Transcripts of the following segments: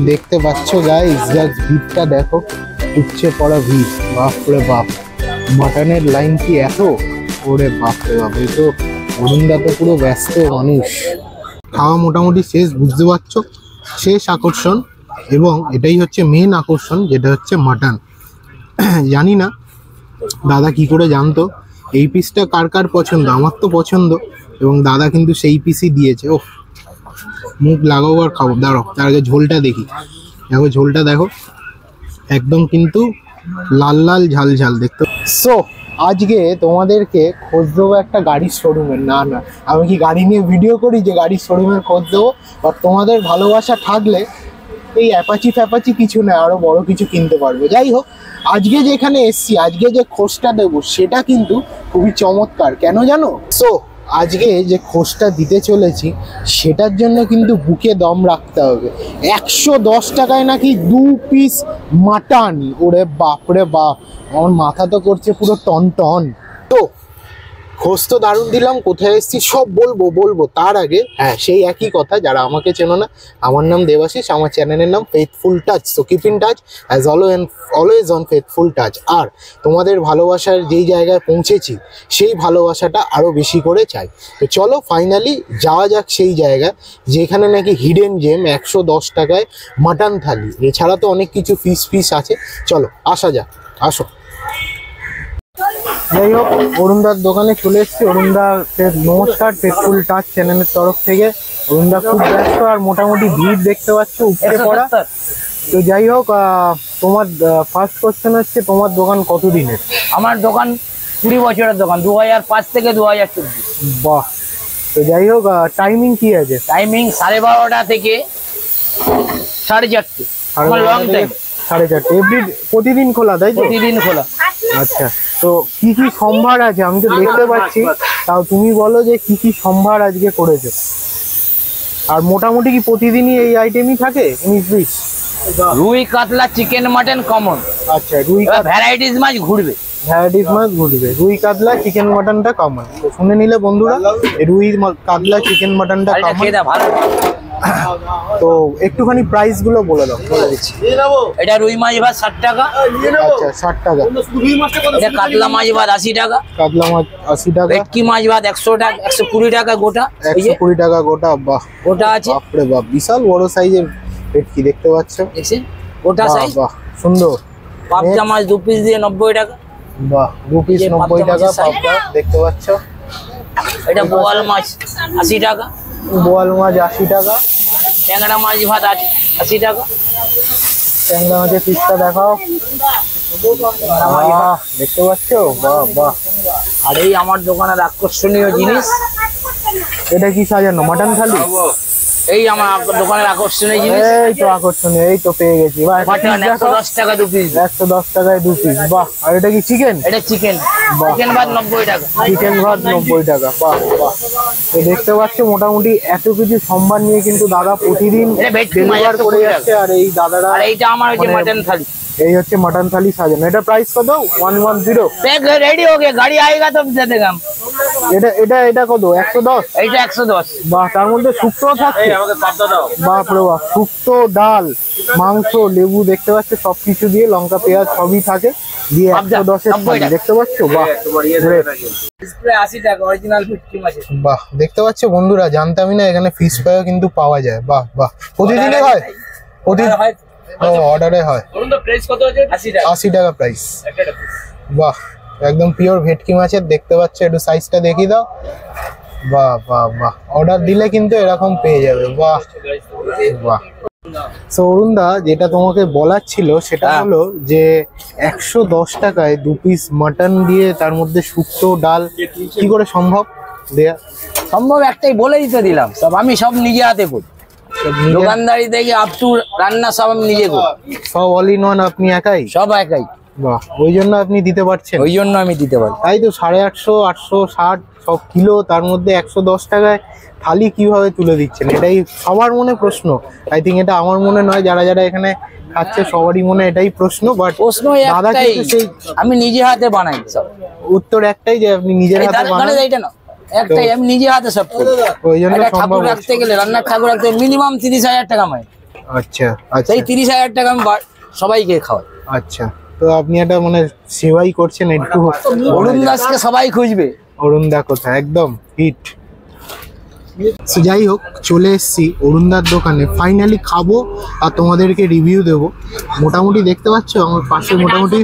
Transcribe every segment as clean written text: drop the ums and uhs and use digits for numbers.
দেখতে পাচ্ছ guys, just ভিড়টা দেখো, উপচে পড়া ভিড়। বাপরে বাপ, মাটনের লাইন কি এত? ওরে বাপরে বাপ, এই তো অরুণদা তো পুরো ব্যস্ত মানুষ। খাওয়া মোটামুটি শেষ, বুঝতে পারছো, শেষ আকর্ষণ। এবং এটাই হচ্ছে মেন আকর্ষণ, যেটা হচ্ছে মাটন। জানি না দাদা কি করে জানতো এই পিসটা কার কার পছন্দ। আমার তো পছন্দ, এবং দাদা কিন্তু সেই পিসই দিয়েছে। ও মুখ লাগাবো আর খাবো, দাঁড়াও তার আগে ঝোলটা দেখি। দেখো ঝোলটা দেখো, একদম কিন্তু লাল লাল ঝাল ঝাল দেখতে। সো আজকে তোমাদেরকে খোঁজ দেবো একটা গাড়ির শোরুমের। না না, আমি কি গাড়ি নিয়ে ভিডিও করি যে গাড়ির শোরুমের খোঁজ দেবো? বাট তোমাদের ভালোবাসা থাকলে এই অ্যাপাচি ফ্যাপাচি কিছু না, আরো বড় কিছু কিনতে পারবো। যাই হোক, আজকে যেখানে এসছি, আজকে যে খোঁজটা দেবো সেটা কিন্তু খুবই চমৎকার। কেন জানো? সো আজকে যে খোঁজটা দিতে চলেছি সেটার জন্য কিন্তু বুকে দম রাখতে হবে। 110 টাকায় নাকি 2 পিস মাটন। ওরে বাপরে বাপ, আমার মাথা তো করছে পুরো টন টন। তো খোঁজ তো দারুণ দিলাম, কোথায় এসেছি সব বলবো। তার আগে হ্যাঁ, সেই একই কথা, যারা আমাকে চেনো না, আমার নাম দেবাশিস, আমার চ্যানেলের নাম faithful touch. So keep in touch as always on faithful touch. আর তোমাদের ভালোবাসার যেই জায়গায় পৌঁছেছি সেই ভালোবাসাটা আরও বেশি করে চাই। তো চলো ফাইনালি যাওয়া যাক সেই জায়গায়, যেখানে নাকি হিডেন জেম 110 টাকায় মাটন থালি। এছাড়া তো অনেক কিছু ফিস আছে। চলো আসা যাক, আসো। যাই হোক, অরুণদার দোকানে চলে এসেছি। অরুণদা নমস্কার, ফেথফুল টাচ চ্যানেলের তরফ থেকে। অরুণদা খুব ব্যস্ত, আর মোটামুটি ভিড় দেখতে পাচ্ছ উপরে পড়া। তো যাই হোক, তোমার ফার্স্ট কোশ্চেন হচ্ছে, তোমার দোকান কতদিনের? আমার দোকান 20 বছরের দোকান, 2005 থেকে 2014। বাহ। তো যাই হোক, টাইমিং কি আছে? টাইমিং 12:30 থেকে 4:30। আমার লং টাইম 4:30। প্রতিদিন খোলা, তাই তো? প্রতিদিন খোলা। আচ্ছা, তো কি কি সম্ভার আছে? আমি তো দেখতে পাচ্ছি, তাও তুমি বলো যে কি কি সম্ভার আজকে করেছো। আর মোটামুটি কি প্রতিদিনই এই আইটেমই থাকে? রুই, কাতলা, চিকেন, মাটন কমন। আচ্ছা, রুই ভ্যারাইটিস মাছ ঘুরবে। রুই, কাতলা, চিকেন, মাটনটা কমন। তো শুনে নিলে বন্ধুরা, রুই, কাতলা, চিকেন, মাটনটা কমন। তো একটুখানি প্রাইস গুলো বলে দাও। বলে দিচ্ছি। এটা রুই মাছ ভাত 60 টাকা। আচ্ছা, 60 টাকা। এটা কাতলা মাছ ভাত 80 টাকা। কাতলা মাছ 80 টাকা। ভেটকি মাছ ভাত 100 টাকা, 120 টাকা গোটা। 120 টাকা গোটা। বাহ, গোটা আছে। বাপরে বাপ, বিশাল বড় সাইজের ভেটকি দেখতে পাচ্ছ। দেখছেন, গোটা সাইজ। বাহ, সুন্দর। পাবদা মাছ 2 পিস দিয়ে 90 টাকা। বাহ, 2 পিস 90 টাকা পাবদা দেখতে পাচ্ছ। এটা বোয়াল মাছ 80 টাকা। বোয়াল মাছ 80 টাকা। ট্যাংরা মাছ ভাত 80 টাকা। ট্যাংরা মাছের পিসটা দেখাও। দেখতে পাচ্ছ, বাহ বাহ। আর এই আমার দোকানের আকর্ষণীয় জিনিস, এটা কি সাজানো? মাটন থালি। এই আমার দোকানের আকর্ষণীয় জিনিস। এই তো আকর্ষণীয়, এই তো পেয়ে গেছি। মাটন 110 টাকা 2 পিস। 110 টাকায় 2 পিস। বাহ। আর এটা কি চিকেন? এটা চিকেন। চিকেন ভাত 90 টাকা। চিকেন ভাত 90 টাকা। বাহ বাহ। তো দেখতে পাচ্ছ, মোটামুটি এত কিছু সম্মান নিয়ে কিন্তু দাদা প্রতিদিন ডেলিভার করে যাচ্ছে। আর এই দাদারা, আর এইটা আমার হচ্ছে মাটন থালি। এই হচ্ছে মাটন থালি সাজানো। এটা প্রাইস কত? 110। पैक रेडी हो गया, गाड़ी आएगा तो दे देगा हम। এটা কত? 110। এইটা 110। বাহ, তার মধ্যে শুক্তো থাকে। বাপ রে বাপ, শুক্তো, ডাল, মাংস, লেবু দেখতে পাচ্ছ, সবকিছু দিয়ে, লঙ্কা, পেঁয়াজ সবই থাকে দিয়ে 110 দেখতে পাচ্ছ। বাহ, 80 টাকা অরিজিনাল ভেটকি মাছ। বাহ, দেখতে পাচ্ছ বন্ধুরা, জানতামই না এখানে ফিশ ফ্রাইও কিন্তু পাওয়া যায়। বাহ বাহ, প্রতিদিনই হয়? প্রতিদিন অর্ডারে হয়। প্রাইস কত আছে? 80 টাকা প্রাইস। বাহ, একদম পিওর ভেটকি মাছের। দেখতে পাচ্ছ, একটু সাইজটা দেখিয়ে দাও। বাহ বাহ বাহ, অর্ডার দিলে কিন্তু এরকম পেয়ে যাবে। বাহ বাহ। সো অরুণদা, যেটা তোমাকে বলার ছিল সেটা হলো যে 110 টাকায় 2 পিস মাটন দিয়ে, তার মধ্যে শুক্তো, ডাল, কি করে সম্ভব দেয়া? সম্ভব একটাই, বলে দিতে দিলাম। সব আমি সব নিজে হাতে করি, দোকানদারি থেকে আপ টু রান্না সব আমি নিজে করি। সব অল ইন ওয়ান আপনি একাই? সব একাই। বাহ, ওই জন্য আপনি দিতে পারছেন। ওই জন্য আমি দিতে পারি। তাই তো 850, 860 সব কিলো, তার মধ্যে 110 টাকায় থালি কিভাবে তুলে দিচ্ছেন? এটাই সবার মনে প্রশ্ন। আই থিঙ্ক এটা আমার মনে নয়, যারা যারা এখানে খাচ্ছে সবারই মনে এটাই প্রশ্ন। বাট প্রশ্ন একটাই, আমি নিজে হাতে বানাই সব। উত্তর একটাই, যে আপনি নিজের হাতে বানান। এইটা না, একটাই, আমি নিজে হাতে সব করি। ওই জন্য ঠাকুর রাখতে গেলে, রান্নার ঠাকুর রাখতে মিনিমাম 30,000 টাকা মাই। আচ্ছা আচ্ছা সেই 30,000 টাকা আমি সবাইকে খাওয়াই। আচ্ছা, তো আপনি একটা মানে সেবাই করছেন একটু। অরুণ দাসকে সবাই খুঁজবে। অরুণ দা কোথায়, একদম হিট। যাই হোক, চলে এসেছি অরুণদার দোকানে, ফাইনালি খাবো আর তোমাদেরকে রিভিউ দেবো। মোটামুটি দেখতে পাচ্ছ আমার পাশে মোটামুটি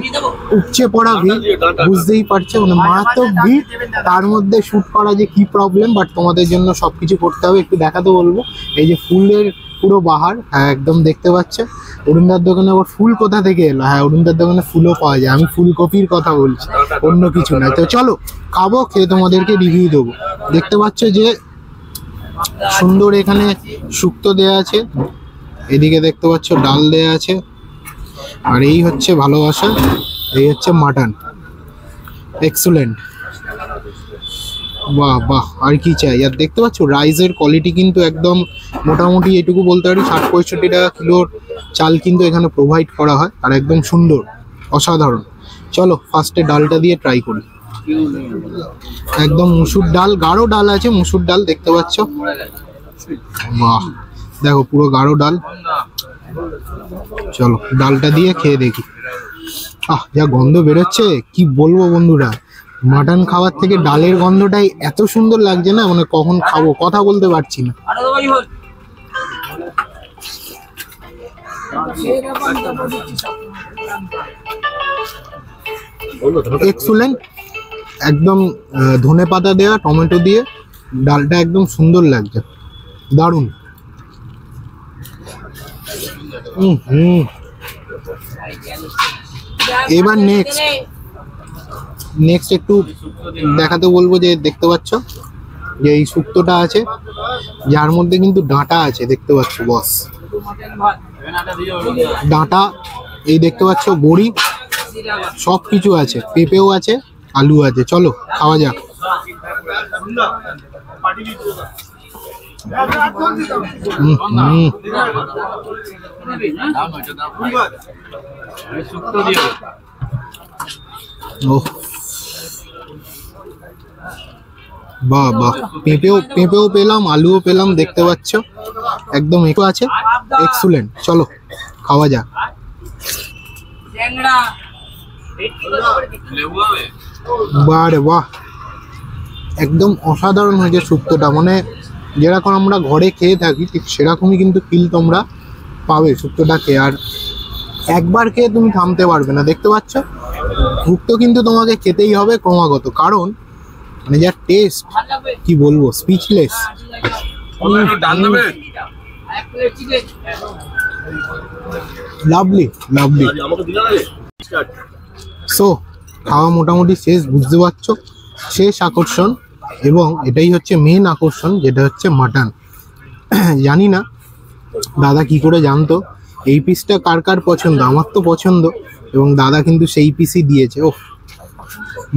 উপচে পড়া ভিড়, বুঝতেই পারছো মানে মারাত্মক ভিড়। তার মধ্যে শুট করা যে কি প্রবলেম, বাট তোমাদের জন্য সবকিছু করতে হবে। একটু দেখাতে বলবো, এই যে ফুলের পুরো বাহার, হ্যাঁ একদম দেখতে পাচ্ছে। অরুণদার দোকানে আবার ফুল কোথা থেকে এলো? হ্যাঁ, অরুণদার দোকানে ফুলও পাওয়া যায়। আমি ফুলকপির কথা বলছি, অন্য কিছু নয়। তো চলো খাবো, খেয়ে তোমাদেরকে রিভিউ দেবো। দেখতে পাচ্ছ যে সুন্দর এখানে শুক্তো দেয়া আছে, এদিকে দেখতে পাচ্ছ ডাল দেয়া আছে, আর এই হচ্ছে ভালোবাসা, এই হচ্ছে মাটন। এক্সেলেন্ট, বাহ বাহ, আর কি চাই। আর দেখতে পাচ্ছ রাইসের কোয়ালিটি কিন্তু একদম মোটামুটি এটুকু বলতে পারি 60-65 টাকা কিলোর চাল কিন্তু এখানে প্রোভাইড করা হয়, আর একদম সুন্দর, অসাধারণ। চলো ফার্স্টে ডালটা দিয়ে ট্রাই করি। একদম মুসুর ডাল, গাঢ় ডাল আছে, মুসুর ডাল দেখতে পাচ্ছ। বাহ, দেখো পুরো গাঢ় ডাল। চলো ডালটা দিয়ে খেয়ে দেখি। যা গন্ধ বেরোচ্ছে কি বলবো বন্ধুরা, মাটন খাওয়ার থেকে ডালের গন্ধটাই এত সুন্দর লাগছে না, মানে কখন খাবো কথা বলতে পারছি না। এক্সেলেন্ট, একদম ধনে পাতা দেওয়া, টমেটো দিয়ে ডালটা একদম সুন্দর লাগছে, দারুণ। এবার নেক্সট একটু দেখাতে বলবো, যে দেখতে পাচ্ছ যে এই শুক্তোটা আছে, যার মধ্যে কিন্তু ডাঁটা আছে, দেখতে পাচ্ছ বস, ডাঁটা, এই দেখতে পাচ্ছ বড়ি, সব কিছু আছে, পেঁপেও আছে, আলু আছে। চলো খাওয়া যাক। বাহ বাহ, পেঁপেও পেলাম, আলুও পেলাম, দেখতে পাচ্ছ একদম একটু আছে। এক্সেলেন্ট, চলো খাওয়া যাক। বাহ রে বাহ, একদম অসাধারণ হয়েছে শুক্তোটা, মানে যেরকম আমরা ঘরে খেয়ে থাকি ঠিক সেরকমই কিন্তু ফিল তোমরা পাবে শুক্তোটা খেয়ে। আর একবার খেয়ে তুমি থামতে পারবে না, দেখতে পাচ্ছ শুক্তো কিন্তু তোমাকে খেতেই হবে ক্রমাগত, কারণ মানে যার টেস্ট কি বলবো, স্পিচলেস। Lovely lovely. সো খাওয়া মোটামুটি শেষ, বুঝতে পারছো, শেষ আকর্ষণ, এবং এটাই হচ্ছে মেন আকর্ষণ, যেটা হচ্ছে মাটন। জানি না দাদা কি করে জানতো এই পিসটা কার কার পছন্দ, আমার তো পছন্দ, এবং দাদা কিন্তু সেই পিসই দিয়েছে। ও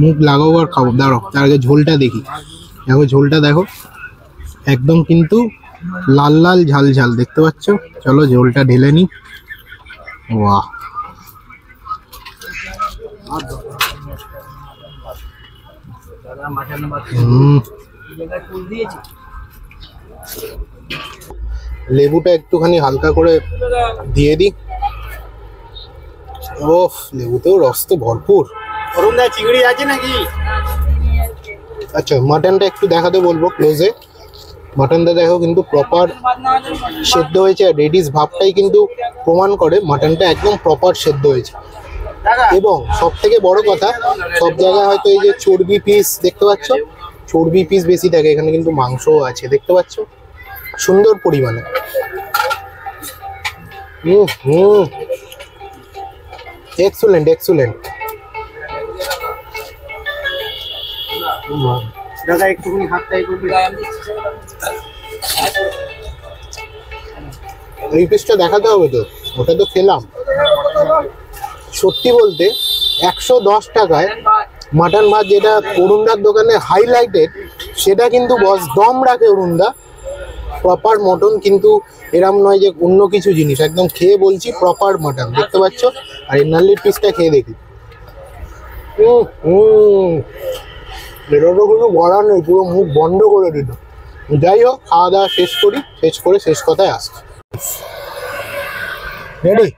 মুখ লাগাবো আর খাবো, দাঁড়াও তার আগে ঝোলটা দেখি। দেখো ঝোলটা দেখো, একদম কিন্তু লাল লাল ঝাল ঝাল, দেখতে পাচ্ছ। চলো ঝোলটা ঢেলে নি। বাহ, লেবুটা একটুখানি হালকা করে দিয়ে দিই। ওফ, লেবুতেও রস তো ভরপুর। অরুণদা চিংড়ি আছে নাকি? আচ্ছা, মাটনটা একটু দেখাতে বলবো ক্লোজে। মাটনটা দেখো কিন্তু প্রপার সেদ্ধ হয়েছে, আর রেডিশ ভাবটাই কিন্তু প্রমাণ করে মাটনটা একদম প্রপার সেদ্ধ হয়েছে। এবং সব থেকে বড় কথা, সব জায়গায় হয়তো এই যে চর্বি পিস দেখতে পাচ্ছ, চর্বি পিস বেশি থাকে, এখানে কিন্তু মাংসও আছে, দেখতে পাচ্ছ সুন্দর পরিমাণে। Excellent excellent. দাদা একটুখানি হাতটা এই পিসটা দেখাতে হবে তো, ওটা তো খেলাম। সত্যি বলতে 110 টাকায় মাটন ভাত, যেটা অরুণদার দোকানে হাইলাইটেড, সেটা কিন্তু বস দম রাখে অরুণদা। প্রপার মটন, কিন্তু এরম নয় যে অন্য কিছু জিনিস, একদম খেয়ে বলছি প্রপার মটন, দেখতে পাচ্ছ। আর এই নাল্লির পিসটা খেয়ে দেখি। এটা তো কিছু বলার নেই, পুরো মুখ বন্ধ করে দিল। যাই হোক, খাওয়া দাওয়া শেষ করি, শেষ করে শেষ কথায় আসছি। রেডি?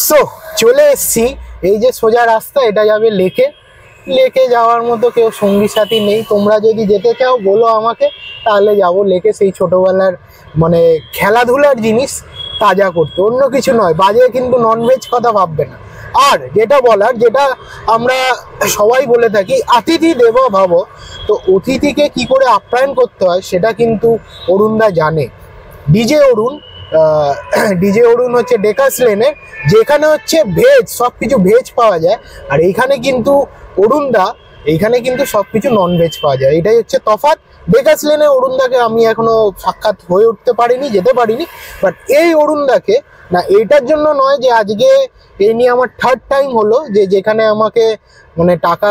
সো চলে এসছি, এই যে সোজা রাস্তা, এটা যাবে লেকে। লেকে যাওয়ার মতো কেউ সঙ্গী সাথী নেই, তোমরা যদি যেতে চাও বলো আমাকে, তাহলে যাবো লেকে। সেই ছোটবেলার মানে খেলাধুলার জিনিস তাজা করতে, অন্য কিছু নয়। বাজে কিন্তু ননভেজ কথা ভাববে না। আর যেটা বলার, যেটা আমরা সবাই বলে থাকি, অতিথি দেব ভাব, তো অতিথিকে কি করে আপ্যায়ন করতে হয় সেটা কিন্তু অরুণদা জানে। ডিজে অরুণ হচ্ছে ডেকাস লেনের, যেখানে হচ্ছে ভেজ, সব কিছু ভেজ পাওয়া যায়। আর এইখানে কিন্তু অরুণদা, এইখানে কিন্তু সব কিছু নন ভেজ পাওয়া যায়। এটাই হচ্ছে তফাৎ। ডেকাস লেনে অরুণদাকে আমি এখনো সাক্ষাৎ হয়ে উঠতে পারিনি, যেতে পারিনি। বাট এই অরুণদাকে না, এইটার জন্য নয় যে আজকে এই নিয়ে আমার থার্ড টাইম হলো, যে যেখানে আমাকে মানে টাকা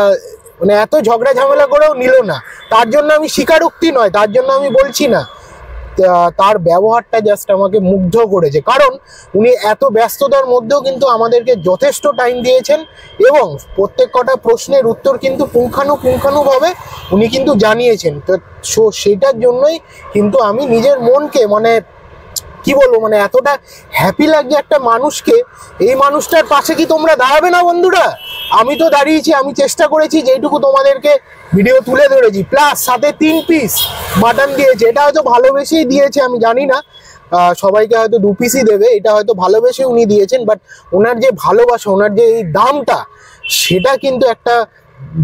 মানে এত ঝগড়া ঝামেলা করেও নিল না, তার জন্য আমি স্বীকারোক্তি নয়, তার জন্য আমি বলছি না। তার ব্যবহারটা জাস্ট আমাকে মুগ্ধ করেছে, কারণ উনি এত ব্যস্ততার মধ্যেও কিন্তু আমাদেরকে যথেষ্ট টাইম দিয়েছেন এবং প্রত্যেক কটা প্রশ্নের উত্তর কিন্তু পুঙ্খানুপুঙ্খানুভাবে উনি কিন্তু জানিয়েছেন। তো সেটার জন্যই কিন্তু আমি নিজের মনকে মানে কি বলবো, মানে এতটা হ্যাপি লাগছে একটা মানুষকে। এই মানুষটার পাশে কি তোমরা দাঁড়াবে না বন্ধুরা? আমি তো দাঁড়িয়েছি, আমি চেষ্টা করেছি যেইটুকু তোমাদেরকে ভিডিও তুলে ধরেছি। প্লাস সাথে 3 পিস মাটন দিয়েছে, এটা হয়তো ভালোবেসেই দিয়েছে, আমি জানি না সবাইকে হয়তো 2 পিসই দেবে, এটা হয়তো ভালোবেসে উনি দিয়েছেন। বাট ওনার যে ভালোবাসা, ওনার যে এই দামটা, সেটা কিন্তু একটা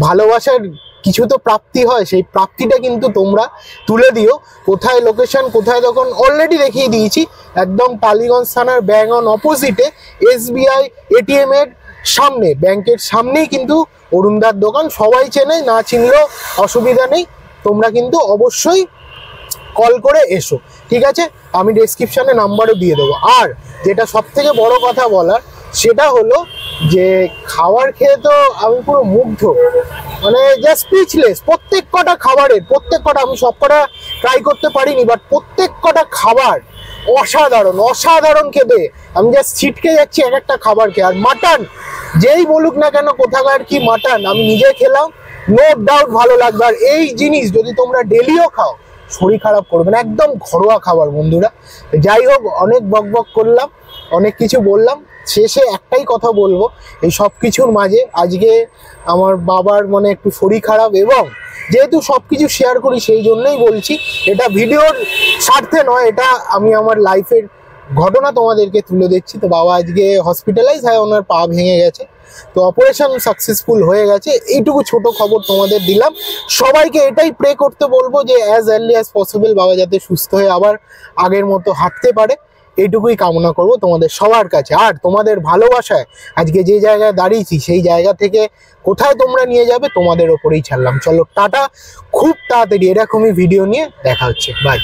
ভালোবাসার কিছু তো প্রাপ্তি হয়, সেই প্রাপ্তিটা কিন্তু তোমরা তুলে দিও। কোথায় লোকেশন, কোথায় তখন অলরেডি দেখিয়ে দিয়েছি, একদম টালিগঞ্জ থানার ব্যাং অন অপোজিটে SBI ATM এর সামনে, ব্যাংকের সামনেই কিন্তু অরুণদার দোকান। সবাই চেনে, না চিনলেও অসুবিধা নেই, তোমরা কিন্তু অবশ্যই কল করে এসো, ঠিক আছে? আমি ডেসক্রিপশানে নাম্বারও দিয়ে দেবো। আর যেটা সব থেকে বড় কথা বলার, সেটা হলো যে খাবার খেয়ে তো আমি পুরো মুগ্ধ, মানে জাস্ট স্পিচলেস। প্রত্যেক কটা খাবারের, প্রত্যেক কটা, আমি সব কটা ট্রাই করতে পারিনি, বাট প্রত্যেক কটা খাবার অসাধারণ, অসাধারণ খেতে। আমি জাস্ট ছিটকে যাচ্ছি এক একটা খাবার খেয়ে। আর মাটন, যেই বলুক না কেন কোথাকার কি মাটন, আমি নিজে খেলাম, নো ডাউট ভালো লাগবে। আর এই জিনিস যদি তোমরা ডেলিও খাও, শরীর খারাপ করবে না, একদম ঘরোয়া খাবার বন্ধুরা। যাই হোক, অনেক বকবক করলাম, অনেক কিছু বললাম, শেষে একটাই কথা বলবো, এই সব কিছুর মাঝে আজকে আমার বাবার মানে একটু শরীর খারাপ, এবং যেহেতু সব কিছু শেয়ার করি সেই জন্যই বলছি, এটা ভিডিওর স্বার্থে নয়, এটা আমি আমার লাইফের ঘটনা তোমাদেরকে তুলে দিচ্ছি। তো বাবা আজকে হসপিটালাইজ হয়, ওনার পা ভেঙে গেছে, তো অপারেশন সাকসেসফুল হয়ে গেছে। এইটুকু ছোট খবর তোমাদের দিলাম। সবাইকে এটাই প্রে করতে বলবো যে অ্যাজ আর্লি অ্যাজ পসিবল বাবা যাতে সুস্থ হয়ে আবার আগের মতো হাঁটতে পারে, এইটুকুই কামনা করব তোমাদের সবার কাছে। আর তোমাদের ভালোবাসায় আজকে যে জায়গায় দাঁড়িয়েছি, সেই জায়গা থেকে কোথায় তোমরা নিয়ে যাবে তোমাদের ওপরেই ছাড়লাম। চলো টাটা, খুব তাড়াতাড়ি এরকমই ভিডিও নিয়ে দেখা হচ্ছে, বাই।